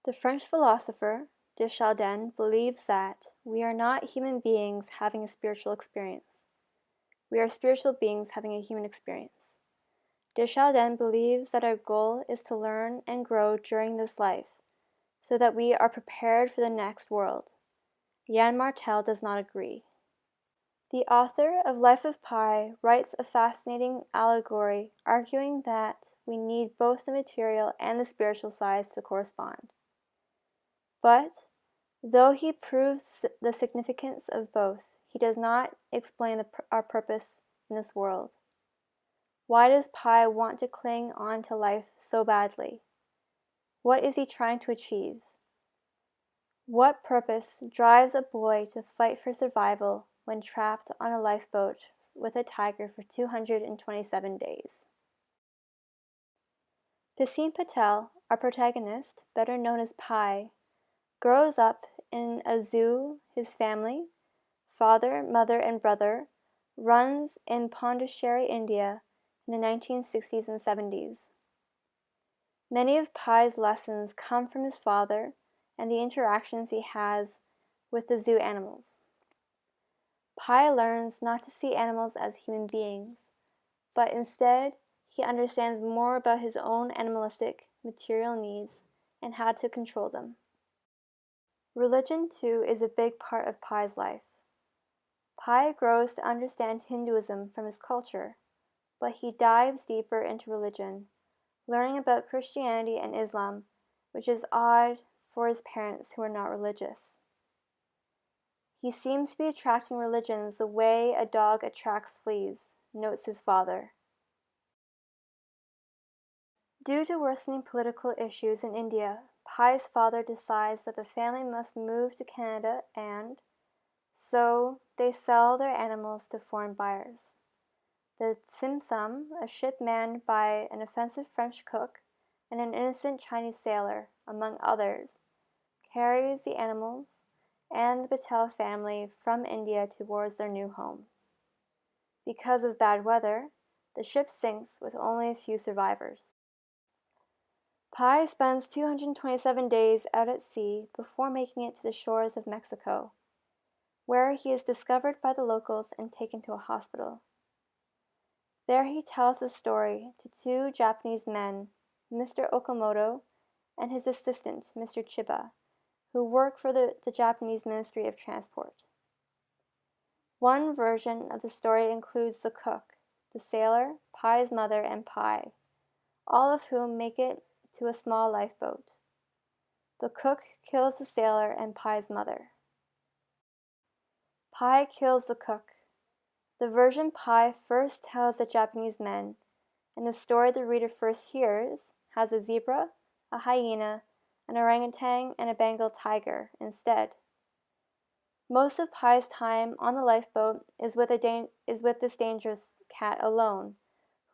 The French philosopher Desjardins believes that we are not human beings having a spiritual experience. We are spiritual beings having a human experience. Desjardins believes that our goal is to learn and grow during this life so that we are prepared for the next world. Yann Martel does not agree. The author of Life of Pi writes a fascinating allegory arguing that we need both the material and the spiritual sides to correspond. But, though he proves the significance of both, he does not explain our purpose in this world. Why does Pi want to cling on to life so badly? What is he trying to achieve? What purpose drives a boy to fight for survival when trapped on a lifeboat with a tiger for 227 days? Pisin Patel, our protagonist, better known as Pi, grows up in a zoo. His family, father, mother, and brother, runs in Pondicherry, India in the 1960s and 70s. Many of Pi's lessons come from his father and the interactions he has with the zoo animals. Pi learns not to see animals as human beings, but instead he understands more about his own animalistic, material needs and how to control them. Religion, too, is a big part of Pi's life. Pi grows to understand Hinduism from his culture, but he dives deeper into religion, learning about Christianity and Islam, which is odd for his parents who are not religious. He seems to be attracting religions the way a dog attracts fleas, notes his father. Due to worsening political issues in India, Pi's father decides that the family must move to Canada and, so, they sell their animals to foreign buyers. The Simsum, a ship manned by an offensive French cook and an innocent Chinese sailor, among others, carries the animals and the Patel family from India towards their new homes. Because of bad weather, the ship sinks with only a few survivors. Pi spends 227 days out at sea before making it to the shores of Mexico, where he is discovered by the locals and taken to a hospital. There he tells his story to two Japanese men, Mr. Okamoto and his assistant, Mr. Chiba, who work for the Japanese Ministry of Transport. One version of the story includes the cook, the sailor, Pi's mother, and Pi, all of whom make it to a small lifeboat. The cook kills the sailor and Pi's mother. Pi kills the cook. The version Pi first tells the Japanese men, and the story the reader first hears, has a zebra, a hyena, an orangutan, and a Bengal tiger instead. Most of Pi's time on the lifeboat is with this dangerous cat alone,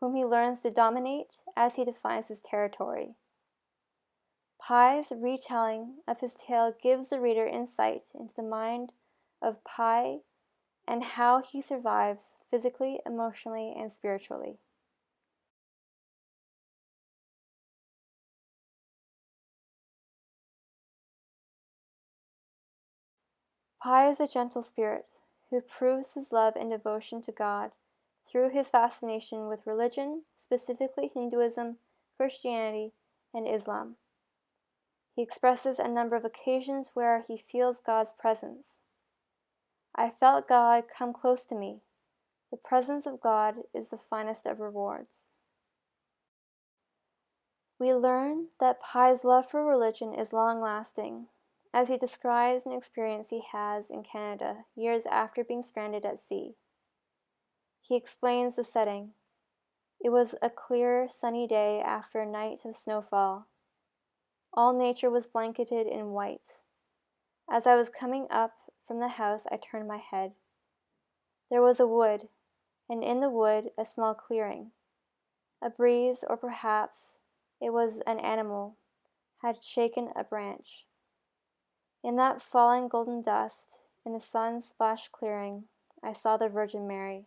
whom he learns to dominate as he defines his territory. Pi's retelling of his tale gives the reader insight into the mind of Pi and how he survives physically, emotionally, and spiritually. Pi is a gentle spirit who proves his love and devotion to God through his fascination with religion, specifically Hinduism, Christianity, and Islam. He expresses a number of occasions where he feels God's presence. I felt God come close to me. The presence of God is the finest of rewards. We learn that Pi's love for religion is long-lasting, as he describes an experience he has in Canada years after being stranded at sea. He explains the setting. It was a clear, sunny day after a night of snowfall. All nature was blanketed in white. As I was coming up from the house, I turned my head. There was a wood, and in the wood a small clearing. A breeze, or perhaps it was an animal, had shaken a branch. In that falling golden dust, in the sun-splashed clearing, I saw the Virgin Mary.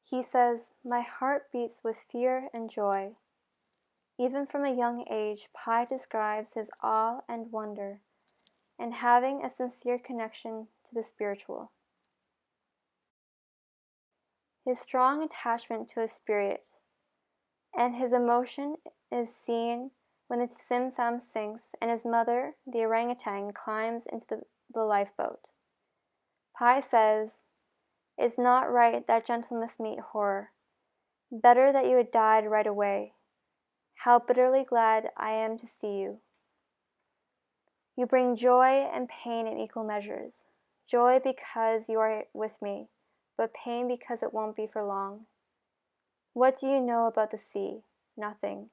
He says, my heart beats with fear and joy. Even from a young age, Pi describes his awe and wonder, and having a sincere connection to the spiritual. His strong attachment to his spirit and his emotion is seen when the Simsam sinks and his mother, the orangutan, climbs into the lifeboat. Pi says, "It's not right that gentle must meet horror. Better that you had died right away. How bitterly glad I am to see you. You bring joy and pain in equal measures. Joy because you are with me, but pain because it won't be for long. What do you know about the sea? Nothing.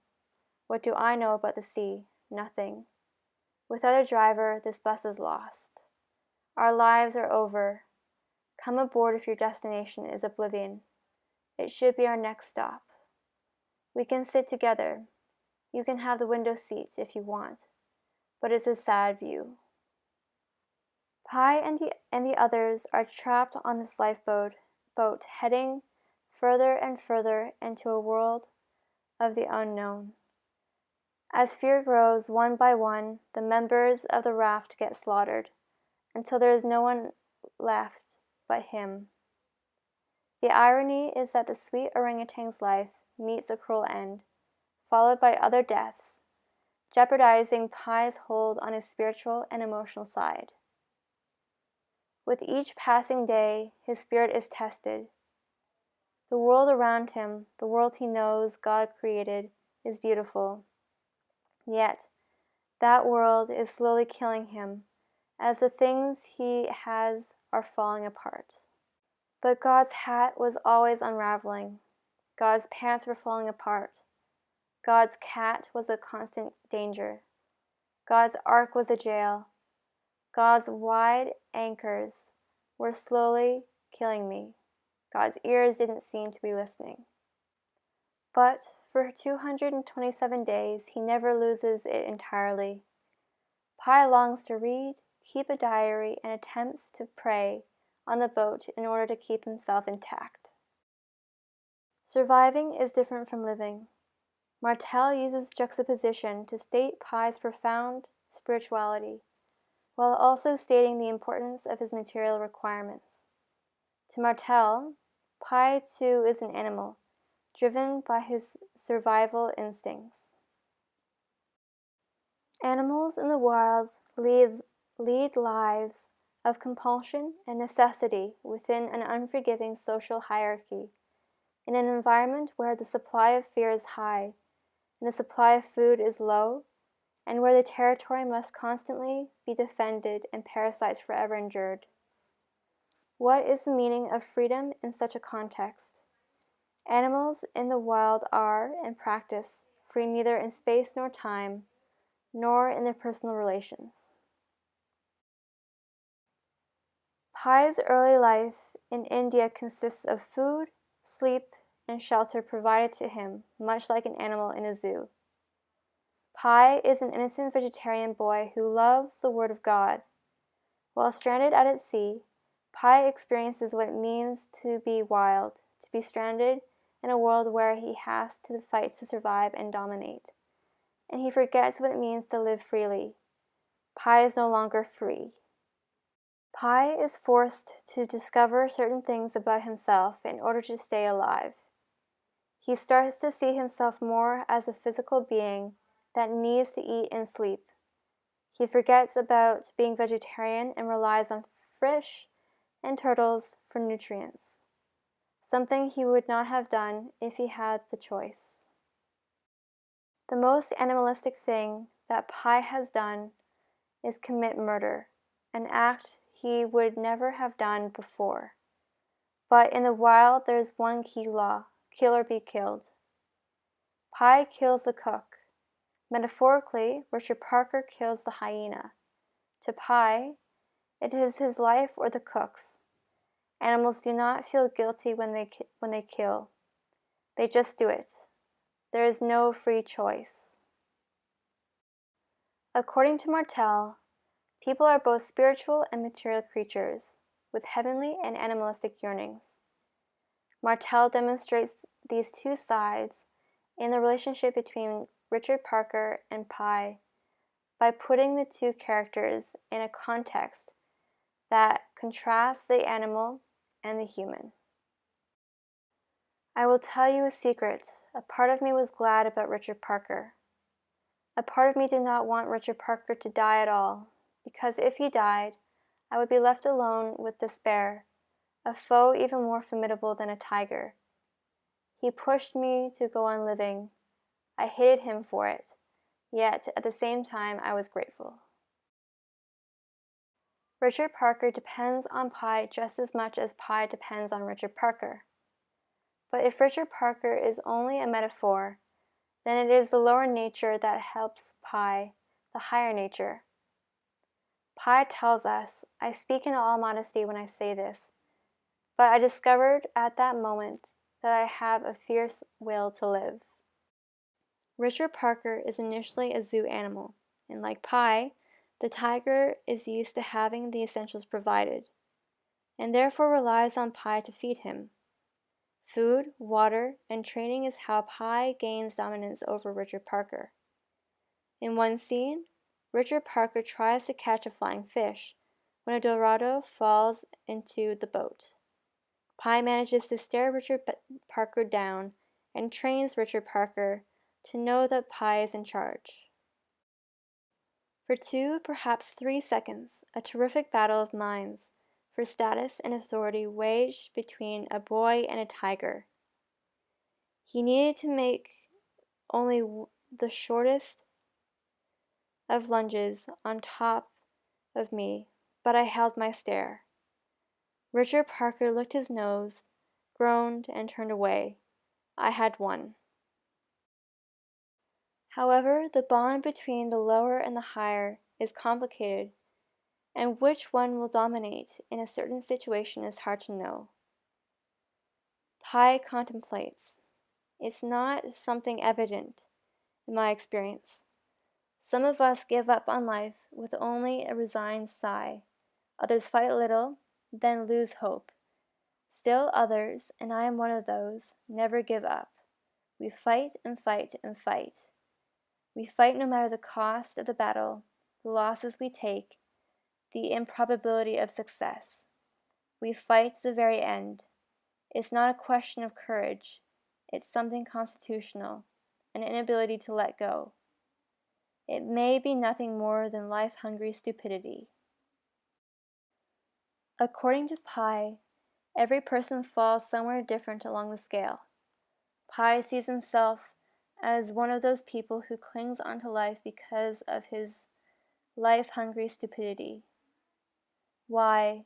What do I know about the sea? Nothing. Without a driver, this bus is lost. Our lives are over. Come aboard if your destination is oblivion. It should be our next stop. We can sit together. You can have the window seat if you want, but it's a sad view." Pi and the others are trapped on this lifeboat, heading further and further into a world of the unknown. As fear grows, one by one, the members of the raft get slaughtered, until there is no one left but him. The irony is that the sweet orangutan's life meets a cruel end, followed by other deaths, jeopardizing Pi's hold on his spiritual and emotional side. With each passing day, his spirit is tested. The world around him, the world he knows God created, is beautiful. Yet, that world is slowly killing him as the things he has are falling apart. But God's hat was always unraveling. God's pants were falling apart. God's cat was a constant danger. God's ark was a jail. God's wide anchors were slowly killing me. God's ears didn't seem to be listening. But for 227 days, he never loses it entirely. Pi longs to read, keep a diary, and attempts to pray on the boat in order to keep himself intact. Surviving is different from living. Martel uses juxtaposition to state Pi's profound spirituality, while also stating the importance of his material requirements. To Martel, Pi too is an animal, driven by his survival instincts. Animals in the wild lead lives of compulsion and necessity within an unforgiving social hierarchy, in an environment where the supply of fear is high and the supply of food is low, and where the territory must constantly be defended and parasites forever endured. What is the meaning of freedom in such a context? Animals in the wild are, in practice, free neither in space nor time, nor in their personal relations. Pi's early life in India consists of food, sleep, and shelter provided to him, much like an animal in a zoo. Pi is an innocent vegetarian boy who loves the Word of God. While stranded out at sea, Pi experiences what it means to be wild, to be stranded in a world where he has to fight to survive and dominate. And he forgets what it means to live freely. Pi is no longer free. Pi is forced to discover certain things about himself in order to stay alive. He starts to see himself more as a physical being that needs to eat and sleep. He forgets about being vegetarian and relies on fish and turtles for nutrients, something he would not have done if he had the choice. The most animalistic thing that Pi has done is commit murder, an act he would never have done before. But in the wild, there is one key law: kill or be killed. Pi kills the cook. Metaphorically, Richard Parker kills the hyena. To Pi, it is his life or the cook's. Animals do not feel guilty when they kill. They just do it. There is no free choice. According to Martel, people are both spiritual and material creatures, with heavenly and animalistic yearnings. Martel demonstrates these two sides in the relationship between Richard Parker and Pi by putting the two characters in a context that contrasts the animal and the human. I will tell you a secret. A part of me was glad about Richard Parker. A part of me did not want Richard Parker to die at all, because if he died, I would be left alone with despair, a foe even more formidable than a tiger. He pushed me to go on living. I hated him for it, yet at the same time I was grateful. Richard Parker depends on Pi just as much as Pi depends on Richard Parker. But if Richard Parker is only a metaphor, then it is the lower nature that helps Pi, the higher nature. Pi tells us, I speak in all modesty when I say this, but I discovered at that moment that I have a fierce will to live. Richard Parker is initially a zoo animal, and like Pi, the tiger is used to having the essentials provided, and therefore relies on Pi to feed him. Food, water, and training is how Pi gains dominance over Richard Parker. In one scene, Richard Parker tries to catch a flying fish when a Dorado falls into the boat. Pi manages to stare Richard Parker down and trains Richard Parker to know that Pi is in charge. For 2, perhaps 3 seconds, a terrific battle of minds for status and authority waged between a boy and a tiger. He needed to make only the shortest of lunges on top of me, but I held my stare. Richard Parker licked his nose, groaned, and turned away. I had won. However, the bond between the lower and the higher is complicated, and which one will dominate in a certain situation is hard to know. Pi contemplates. It's not something evident, in my experience. Some of us give up on life with only a resigned sigh. Others fight a little, then lose hope. Still others, and I am one of those, never give up. We fight and fight and fight. We fight no matter the cost of the battle, the losses we take, the improbability of success. We fight to the very end. It's not a question of courage. It's something constitutional, an inability to let go. It may be nothing more than life-hungry stupidity. According to Pi, every person falls somewhere different along the scale. Pi sees himself as one of those people who clings onto life because of his life-hungry stupidity. Why?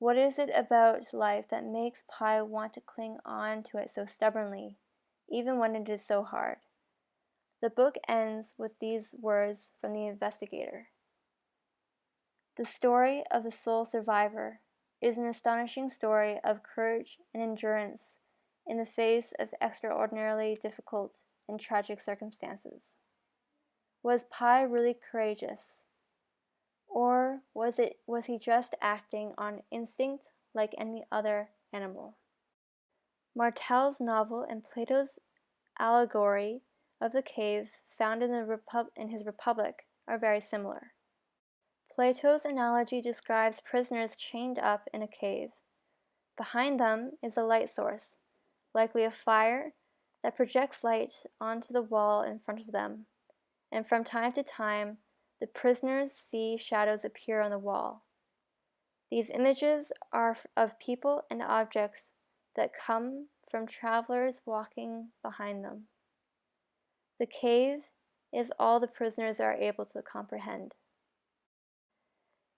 What is it about life that makes Pi want to cling on to it so stubbornly, even when it is so hard? The book ends with these words from the investigator. The story of the sole survivor is an astonishing story of courage and endurance in the face of extraordinarily difficult and tragic circumstances. Was Pi really courageous? Or was he just acting on instinct like any other animal? Martel's novel and Plato's allegory of the cave found in his Republic are very similar. Plato's analogy describes prisoners chained up in a cave. Behind them is a light source, likely a fire, that projects light onto the wall in front of them, and from time to time the prisoners see shadows appear on the wall. These images are of people and objects that come from travelers walking behind them. The cave is all the prisoners are able to comprehend.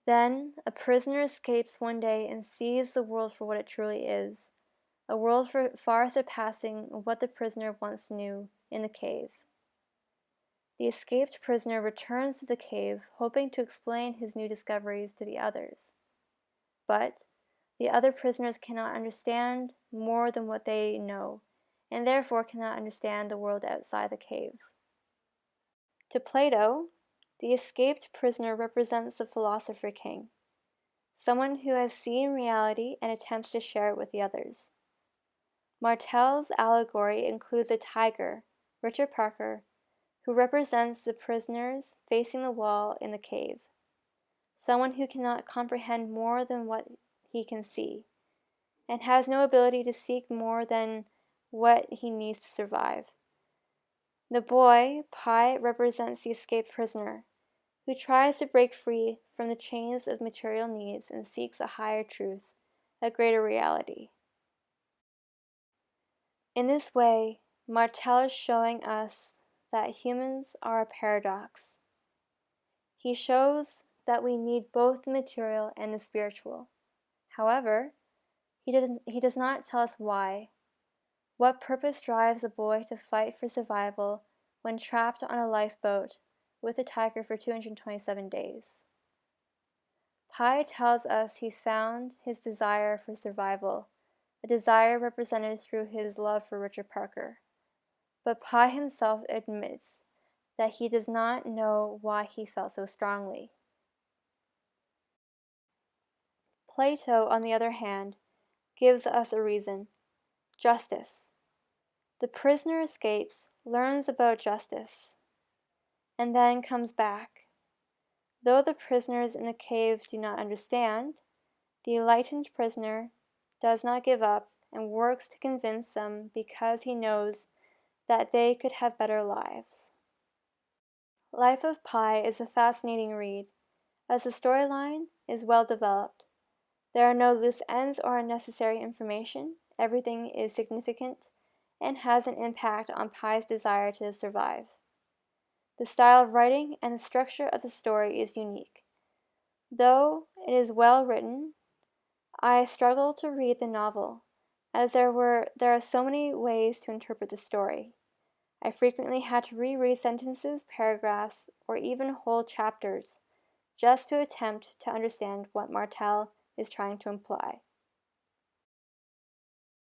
Then a prisoner escapes one day and sees the world for what it truly is, a world far surpassing what the prisoner once knew in the cave. The escaped prisoner returns to the cave, hoping to explain his new discoveries to the others. But the other prisoners cannot understand more than what they know, and therefore cannot understand the world outside the cave. To Plato, the escaped prisoner represents the philosopher king, someone who has seen reality and attempts to share it with the others. Martel's allegory includes a tiger, Richard Parker, who represents the prisoners facing the wall in the cave, someone who cannot comprehend more than what he can see, and has no ability to seek more than what he needs to survive. The boy, Pi, represents the escaped prisoner, who tries to break free from the chains of material needs and seeks a higher truth, a greater reality. In this way, Martel is showing us that humans are a paradox. He shows that we need both the material and the spiritual. However, he does not tell us why. What purpose drives a boy to fight for survival when trapped on a lifeboat with a tiger for 227 days? Pi tells us he found his desire for survival, a desire represented through his love for Richard Parker. But Pi himself admits that he does not know why he felt so strongly. Plato, on the other hand, gives us a reason: justice. The prisoner escapes, learns about justice, and then comes back. Though the prisoners in the cave do not understand, the enlightened prisoner does not give up and works to convince them because he knows that they could have better lives. Life of Pi is a fascinating read, as the storyline is well developed. There are no loose ends or unnecessary information. Everything is significant and has an impact on Pi's desire to survive. The style of writing and the structure of the story is unique. Though it is well written, I struggle to read the novel, as there are so many ways to interpret the story. I frequently had to reread sentences, paragraphs, or even whole chapters, just to attempt to understand what Martel is trying to imply.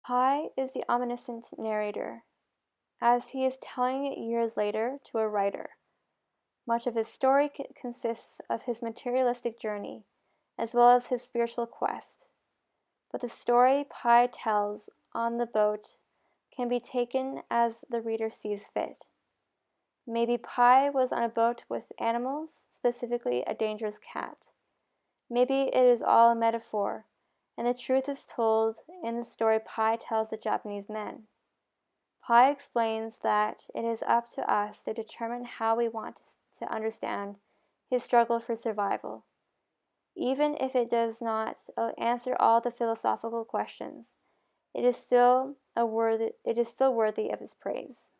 Pi is the omniscient narrator, as he is telling it years later to a writer. Much of his story consists of his materialistic journey, as well as his spiritual quest. But the story Pi tells on the boat can be taken as the reader sees fit. Maybe Pi was on a boat with animals, specifically a dangerous cat. Maybe it is all a metaphor, and the truth is told in the story Pi tells the Japanese men. Pi explains that it is up to us to determine how we want to understand his struggle for survival. Even if it does not answer all the philosophical questions, it is still worthy of his praise.